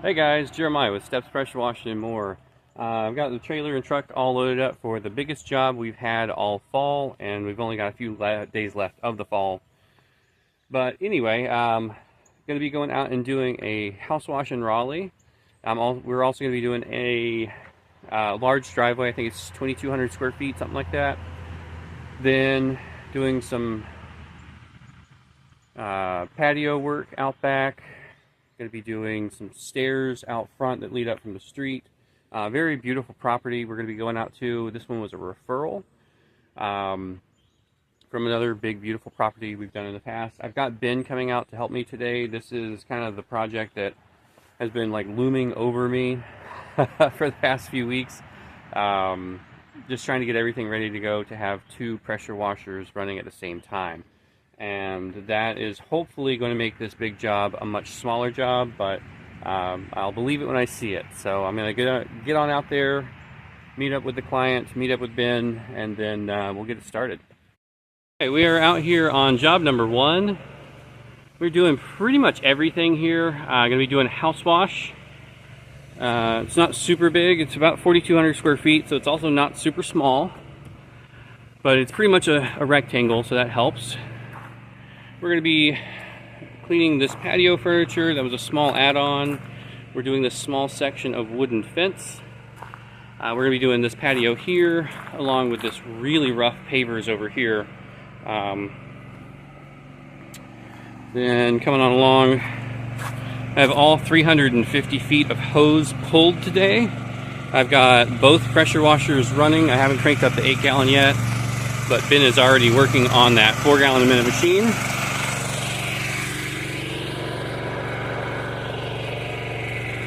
Hey guys, Jeremiah with Steps Pressure Washing and more. I've got the trailer and truck all loaded up for the biggest job we've had all fall, and we've only got a few days left of the fall. But anyway, going to be going out and doing a house wash in Raleigh. We're also going to be doing a large driveway. I think it's 2,200 square feet, something like that. Then doing some patio work out back. Going to be doing some stairs out front that lead up from the street. Very beautiful property we're going to be going out to. This one was a referral from another big beautiful property we've done in the past. I've got Ben coming out to help me today. This is kind of the project that has been like looming over me for the past few weeks. Just trying to get everything ready to go to have 2 pressure washers running at the same time. And that is hopefully going to make this big job a much smaller job, but I'll believe it when I see it. So I'm going to get on out there, meet up with the client, meet up with Ben, and then we'll get it started. Okay, we are out here on job number 1. We're doing pretty much everything here. Going to be doing a house wash. It's not super big. It's about 4,200 square feet, so it's also not super small. But it's pretty much a rectangle, so that helps. We're going to be cleaning this patio furniture. That was a small add-on. We're doing this small section of wooden fence. We're going to be doing this patio here, along with this really rough pavers over here. Then coming on along, I have all 350 feet of hose pulled today. I've got both pressure washers running. I haven't cranked up the 8-gallon yet, but Ben is already working on that 4-gallon a minute machine.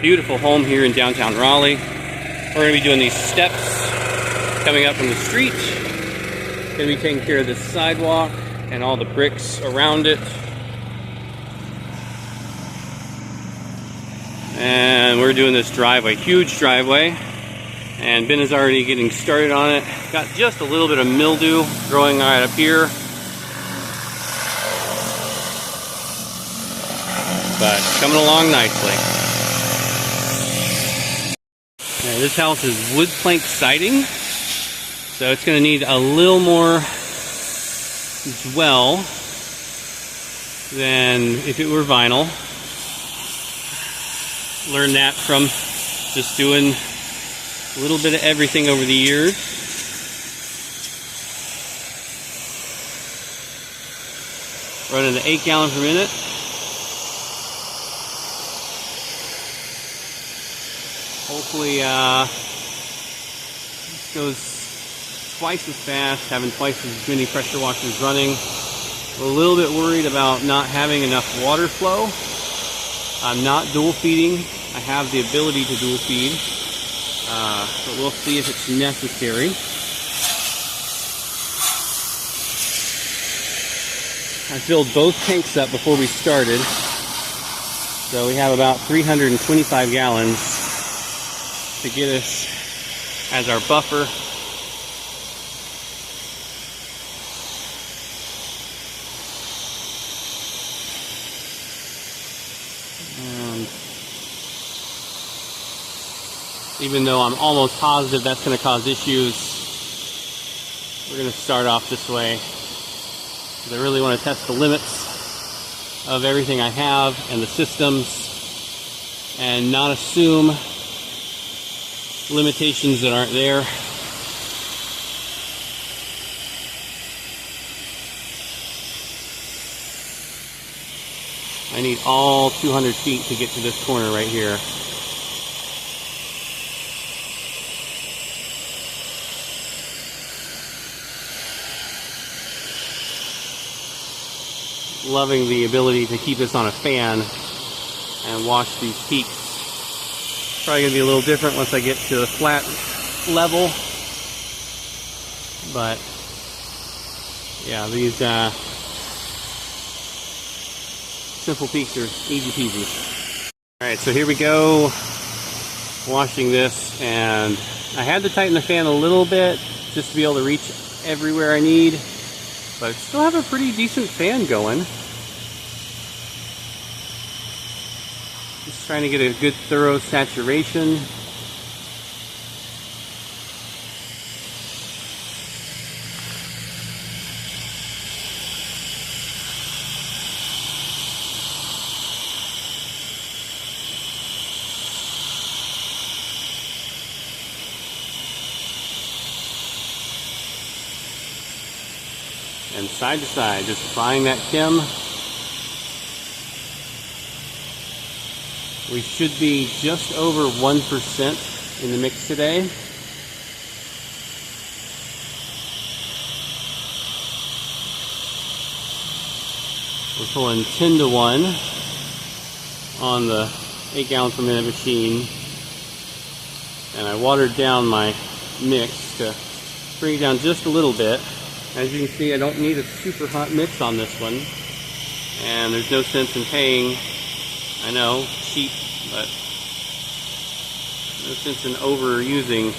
Beautiful home here in downtown Raleigh. We're going to be doing these steps coming up from the street. Going to be taking care of this sidewalk and all the bricks around it. And we're doing this driveway, huge driveway. And Ben is already getting started on it. Got just a little bit of mildew growing right up here. But coming along nicely. This house is wood plank siding, so it's going to need a little more dwell than if it were vinyl. Learned that from just doing a little bit of everything over the years. Running the 8 gallons per minute. Hopefully this goes twice as fast, having twice as many pressure washers running. We're a little bit worried about not having enough water flow. I'm not dual feeding. I have the ability to dual feed, but we'll see if it's necessary. I filled both tanks up before we started, so we have about 325 gallons to get us as our buffer. And even though I'm almost positive that's going to cause issues, we're going to start off this way. I really want to test the limits of everything I have and the systems and not assume limitations that aren't there. I need all 200 feet to get to this corner right here. Loving the ability to keep this on a fan and wash these peaks. Probably going to be a little different once I get to the flat level. But yeah, these simple peaks are easy peasy. Alright, so here we go. Washing this, and I had to tighten the fan a little bit just to be able to reach everywhere I need. But I still have a pretty decent fan going. Just trying to get a good thorough saturation. And side to side, just applying that Kim. We should be just over 1% in the mix today. We're pulling 10 to 1 on the 8 gallon per minute machine. And I watered down my mix to bring it down just a little bit. As you can see, I don't need a super hot mix on this one, and there's no sense in paying, I know, cheap, but no sense in overusing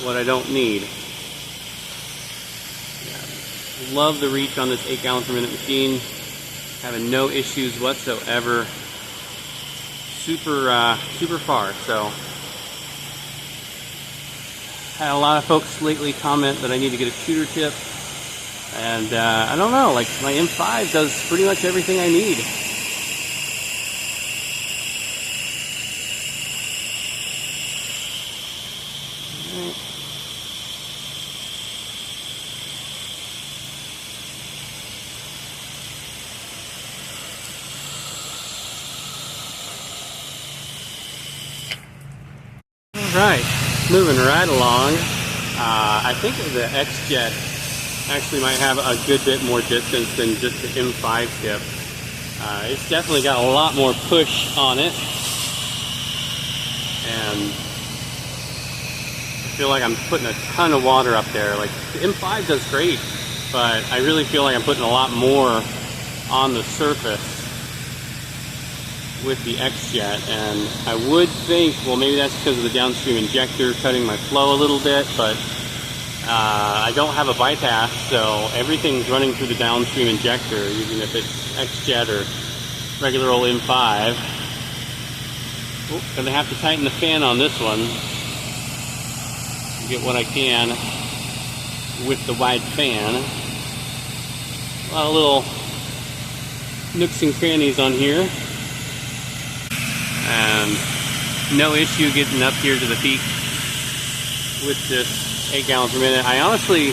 what I don't need. Yeah, love the reach on this 8 gallon per minute machine, having no issues whatsoever. Super far. So had a lot of folks lately comment that I need to get a shooter tip. And I don't know, like my M5 does pretty much everything I need. Alright, moving right along. I think the XJET actually might have a good bit more distance than just the M5 tip. It's definitely got a lot more push on it, and I feel like I'm putting a ton of water up there. Like the M5 does great, but I really feel like I'm putting a lot more on the surface with the XJET, and I would think, well, maybe that's because of the downstream injector cutting my flow a little bit, but I don't have a bypass, so everything's running through the downstream injector, even if it's XJET or regular old M5. Oh, gonna have to tighten the fan on this one to get what I can with the wide fan. A lot of little nooks and crannies on here, and no issue getting up here to the peak with this 8 gallons per minute. I honestly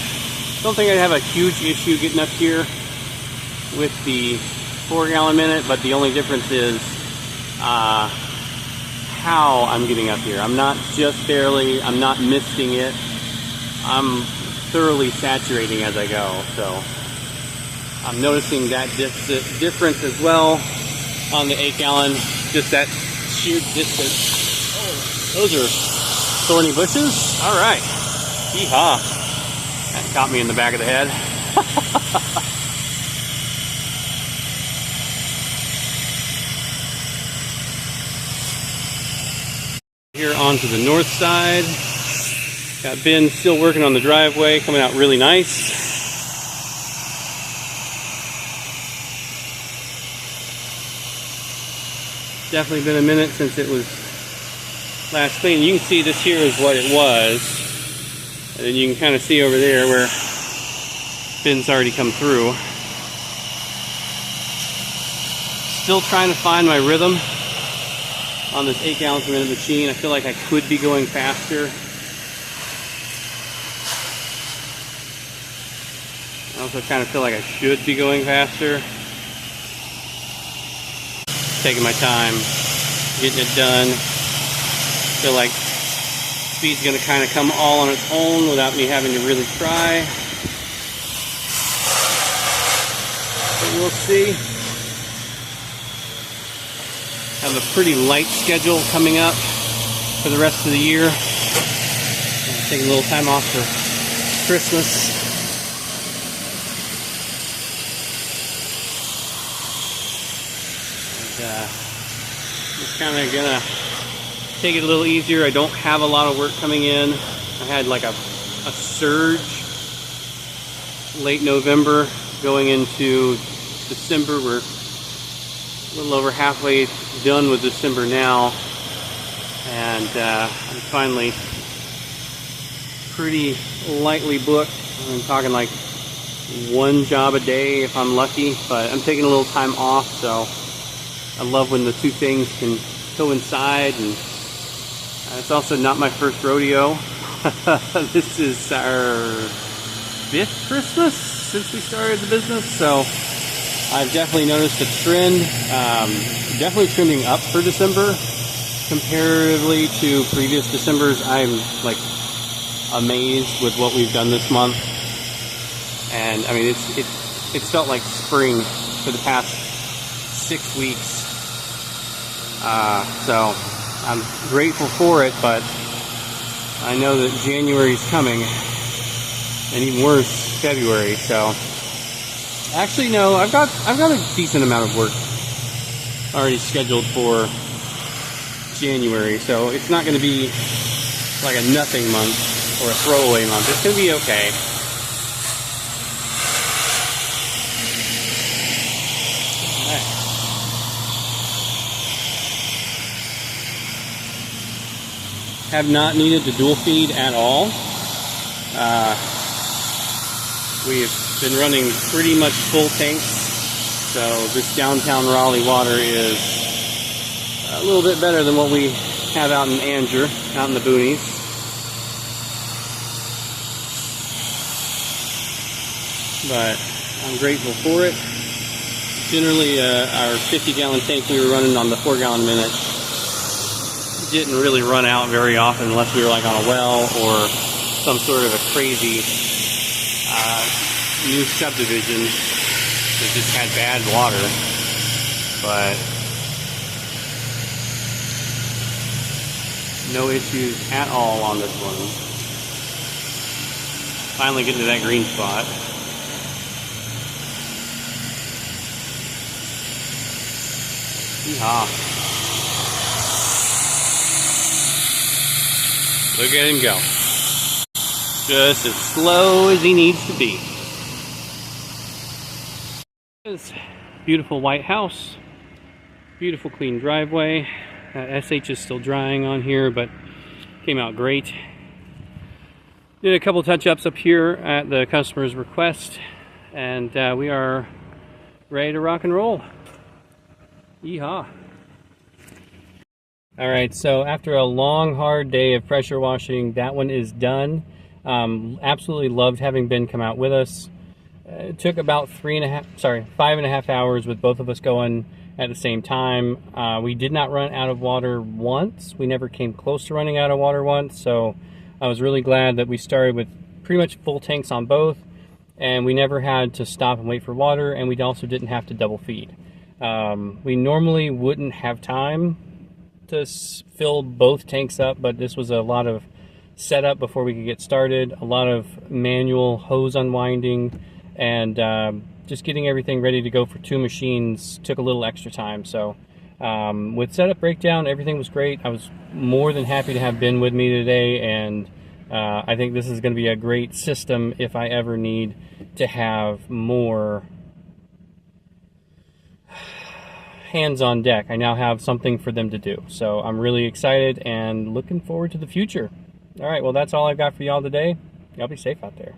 don't think I'd have a huge issue getting up here with the 4 gallon minute, but the only difference is how I'm getting up here. I'm not just barely, I'm not misting it. I'm thoroughly saturating as I go. So I'm noticing that difference as well on the 8 gallon, just that sheer distance. Oh, those are thorny bushes. All right. Yeehaw. That got me in the back of the head. Here onto the north side. Got Ben still working on the driveway, coming out really nice. Definitely been a minute since it was last cleaned. You can see this here is what it was. And then you can kind of see over there where Ben's already come through. Still trying to find my rhythm on this 8 gallons per minute machine. I feel like I could be going faster. I also kind of feel like I should be going faster. Taking my time, getting it done. Feel like speed's gonna kind of come all on its own without me having to really try. But we'll see. Have a pretty light schedule coming up for the rest of the year. I'm taking a little time off for Christmas. And just kind of gonna take it a little easier. I don't have a lot of work coming in. I had like a surge late November going into December where A little over halfway done with December now, and I'm finally pretty lightly booked. I'm talking like one job a day if I'm lucky, but I'm taking a little time off, so I love when the two things can coincide. And it's also not my first rodeo. This is our 5th Christmas since we started the business, so I've definitely noticed a trend. Definitely trending up for December comparatively to previous Decembers. I'm like amazed with what we've done this month, and I mean it's felt like spring for the past 6 weeks. So I'm grateful for it, but I know that January's coming, and even worse, February. So actually, no, I've got a decent amount of work already scheduled for January, so it's not going to be like a nothing month or a throwaway month. It's going to be okay. Have not needed to dual feed at all. We have been running pretty much full tanks, so this downtown Raleigh water is a little bit better than what we have out in Anger, out in the boonies. But I'm grateful for it. Generally, our 50-gallon tank we were running on the 4-gallon a minute didn't really run out very often unless we were like on a well or some sort of a crazy new subdivision that just had bad water. But no issues at all on this one. Finally getting to that green spot. Yeehaw. Look at him go. Just as slow as he needs to be. This beautiful white house. Beautiful clean driveway. SH is still drying on here, but came out great. Did a couple touch-ups up here at the customer's request, and we are ready to rock and roll. Yeehaw. Alright, so after a long, hard day of pressure washing, that one is done. Absolutely loved having Ben come out with us. It took about 5.5 hours with both of us going at the same time. We did not run out of water once. We never came close to running out of water once, so I was really glad that we started with pretty much full tanks on both, and we never had to stop and wait for water, and we also didn't have to double feed. We normally wouldn't have time to fill both tanks up, but this was a lot of setup before we could get started, a lot of manual hose unwinding, and just getting everything ready to go for 2 machines took a little extra time. So with setup breakdown, everything was great. I was more than happy to have Ben with me today, and I think this is going to be a great system if I ever need to have more hands on deck. I now have something for them to do, so I'm really excited and looking forward to the future. All right, well, that's all I've got for y'all today. Y'all be safe out there.